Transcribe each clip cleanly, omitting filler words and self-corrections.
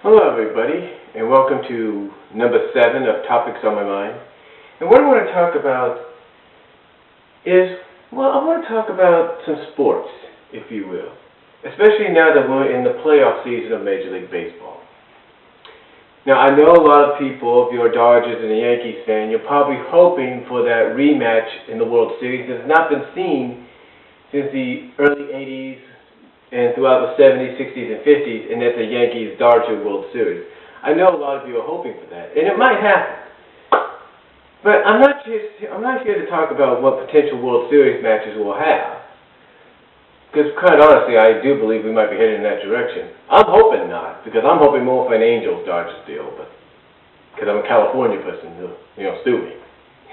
Hello everybody, and welcome to number 7 of Topics on My Mind. And what I want to talk about is, I want to talk about some sports, if you will. Especially now that we're in the playoff season of Major League Baseball. Now, I know a lot of people, if you're a Dodgers and a Yankees fan, you're probably hoping for that rematch in the World Series that has not been seen since the early 80s and throughout the 70s, 60s, and 50s, and that's the Yankees-Dodgers World Series. I know a lot of you are hoping for that, and it might happen. But I'm not here to talk about what potential World Series matches we'll have. Because, quite honestly, I do believe we might be heading in that direction. I'm hoping not, because I'm hoping more for an Angels-Dodgers deal, but because I'm a California person, sue me.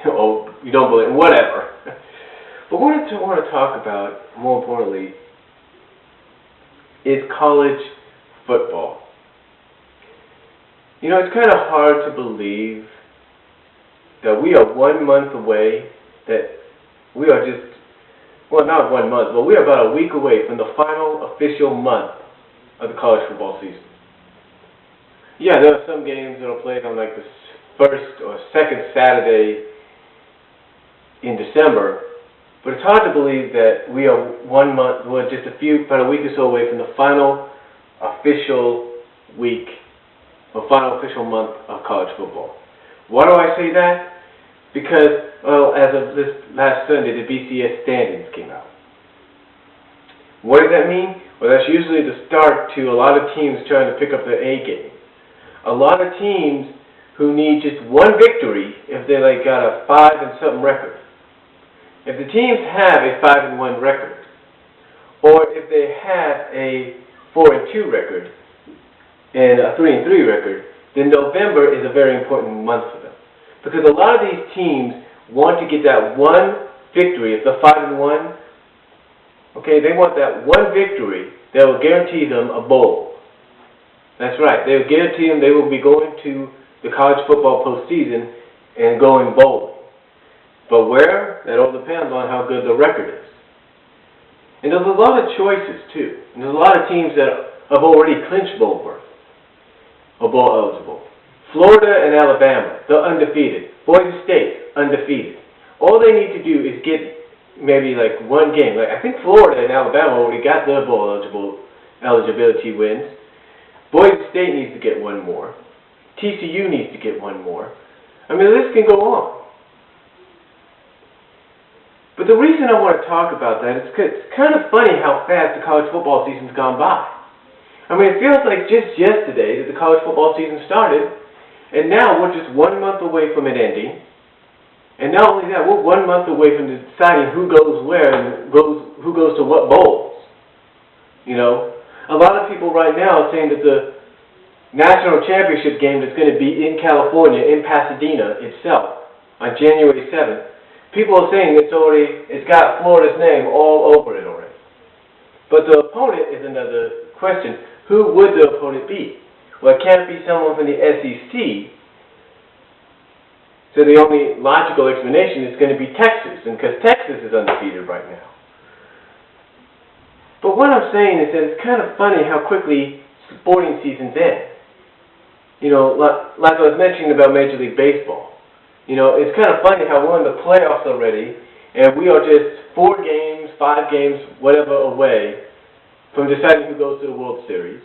Oh, you don't believe, whatever. But what I want to talk about, more importantly, is college football. It's kind of hard to believe that we are 1 month away, not 1 month, but we are about a week away from the final official month of the college football season. Yeah, there are some games that are played on like the first or second Saturday in December, but it's hard to believe that we are 1 month, about a week or so away from the final official week, or final official month of college football. Why do I say that? Because, as of this last Sunday, the BCS standings came out. What does that mean? Well, that's usually the start to a lot of teams trying to pick up their A game. A lot of teams who need just one victory if they got a 5 and something record. If the teams have a 5-1 record, or if they have a 4-2 record and a 3-3 record, then November is a very important month for them. Because a lot of these teams want to get that one victory. If they're 5-1, they want that one victory that will guarantee them a bowl. That's right. They will guarantee them they will be going to the college football postseason and going bowling. But where? That all depends on how good the record is. And there's a lot of choices, too. And there's a lot of teams that have already clinched bowl berth, or bowl eligible. Florida and Alabama, they're undefeated. Boise State, undefeated. All they need to do is get maybe one game. I think Florida and Alabama already got their bowl eligibility wins. Boise State needs to get one more. TCU needs to get one more. I mean, the list can go on. But the reason I want to talk about that is because it's kind of funny how fast the college football season's gone by. I mean, it feels like just yesterday that the college football season started, and now we're just 1 month away from it ending. And not only that, we're 1 month away from deciding who goes where and who goes to what bowls. A lot of people right now are saying that the national championship game that's going to be in California, in Pasadena itself, on January 7th, people are saying it's got Florida's name all over it already. But the opponent is another question. Who would the opponent be? Well, it can't be someone from the SEC. So the only logical explanation is going to be Texas, and because Texas is undefeated right now. But what I'm saying is that it's kind of funny how quickly sporting seasons end. Like I was mentioning about Major League Baseball. It's kind of funny how we're in the playoffs already, and we are just 4 games, 5 games, whatever away from deciding who goes to the World Series.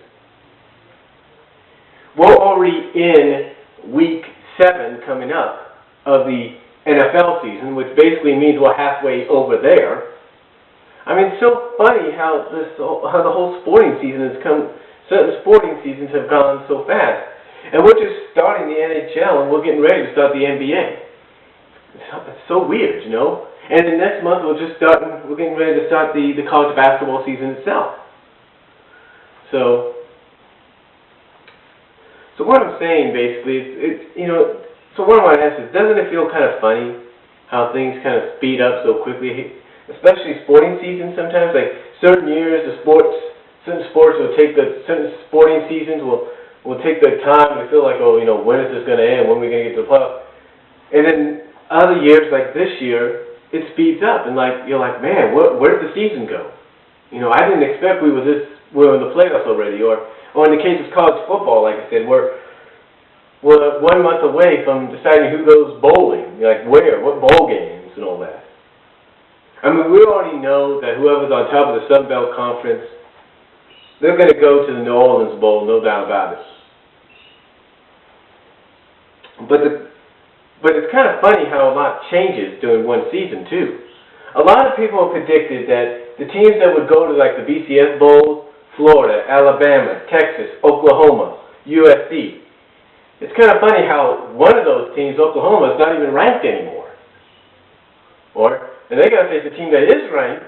We're already in week 7 coming up of the NFL season, which basically means we're halfway over there. I mean, it's so funny how the whole sporting season has come. Certain sporting seasons have gone so fast. And we're just starting the NHL, and we're getting ready to start the NBA. It's so weird, And the next month, we're getting ready to start the college basketball season itself. So what I'm saying, basically, so what I want to ask is, doesn't it feel kind of funny how things kind of speed up so quickly, especially sporting seasons sometimes? Like, certain years, certain sports will take certain sporting seasons will take their time to feel like, when is this going to end? When are we going to get to the playoffs? And then other years, like this year, it speeds up, and you're like, man, where did the season go? I didn't expect we were in the playoffs already, or Or in the case of college football, like I said, we're 1 month away from deciding who goes bowling, like where, what bowl games and all that. I mean, we already know that whoever's on top of the Sun Belt Conference, they're going to go to the New Orleans Bowl, no doubt about it. But it's kind of funny how a lot changes during one season, too. A lot of people have predicted that the teams that would go to, like, the BCS Bowls, Florida, Alabama, Texas, Oklahoma, USC. It's kind of funny how one of those teams, Oklahoma, is not even ranked anymore. And they got to face a team that is ranked,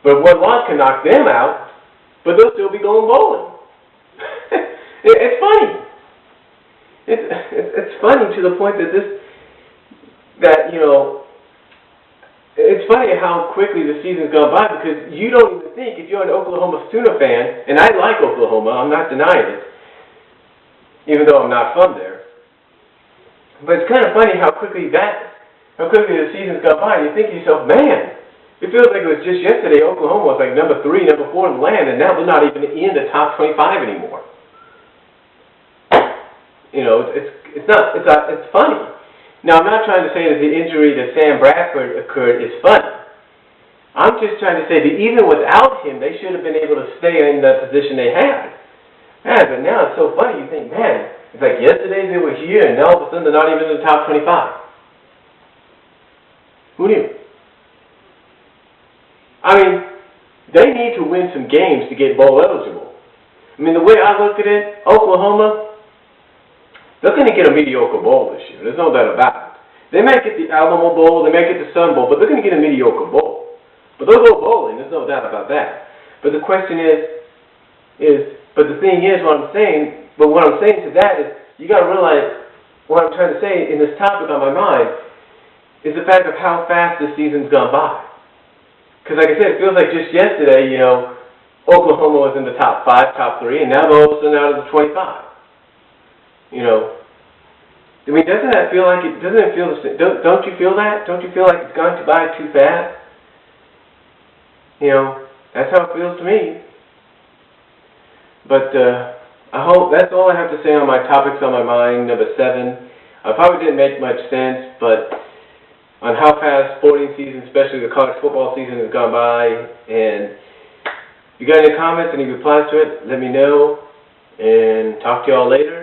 but one loss can knock them out, but they'll still be going bowling. It's funny. It's funny to the point that it's funny how quickly the season's gone by, because you don't even think, if you're an Oklahoma Sooner fan, and I like Oklahoma, I'm not denying it, even though I'm not from there, but it's kind of funny how quickly the season's gone by, and you think to yourself, man, it feels like it was just yesterday Oklahoma was like number 3, number 4 in the land, and now they're not even in the top 25 anymore. It's funny. Now, I'm not trying to say that the injury that Sam Bradford occurred is funny. I'm just trying to say that even without him, they should have been able to stay in the position they had. Man, but now it's so funny, you think, man, it's like yesterday they were here, and now all of a sudden they're not even in the top 25. Who knew? I mean, they need to win some games to get bowl eligible. I mean, the way I look at it, Oklahoma, they're going to get a mediocre bowl this year. There's no doubt about it. They might get the Alamo Bowl, they might get the Sun Bowl, but they're going to get a mediocre bowl. But they'll go bowling, there's no doubt about that. But the question but the thing is, what I'm saying to that is, you got to realize, what I'm trying to say in this topic on my mind, is the fact of how fast this season's gone by. Because like I said, it feels like just yesterday, Oklahoma was in the top 5, top 3, and now they're all of a sudden out of the 25. I mean, doesn't it feel the same? Don't you feel that? Don't you feel like it's gone by too fast? That's how it feels to me. But I hope that's all I have to say on my topics on my mind, number 7. I probably didn't make much sense, but on how fast sporting season, especially the college football season, has gone by. And if you got any comments, any replies to it, let me know. And talk to y'all later.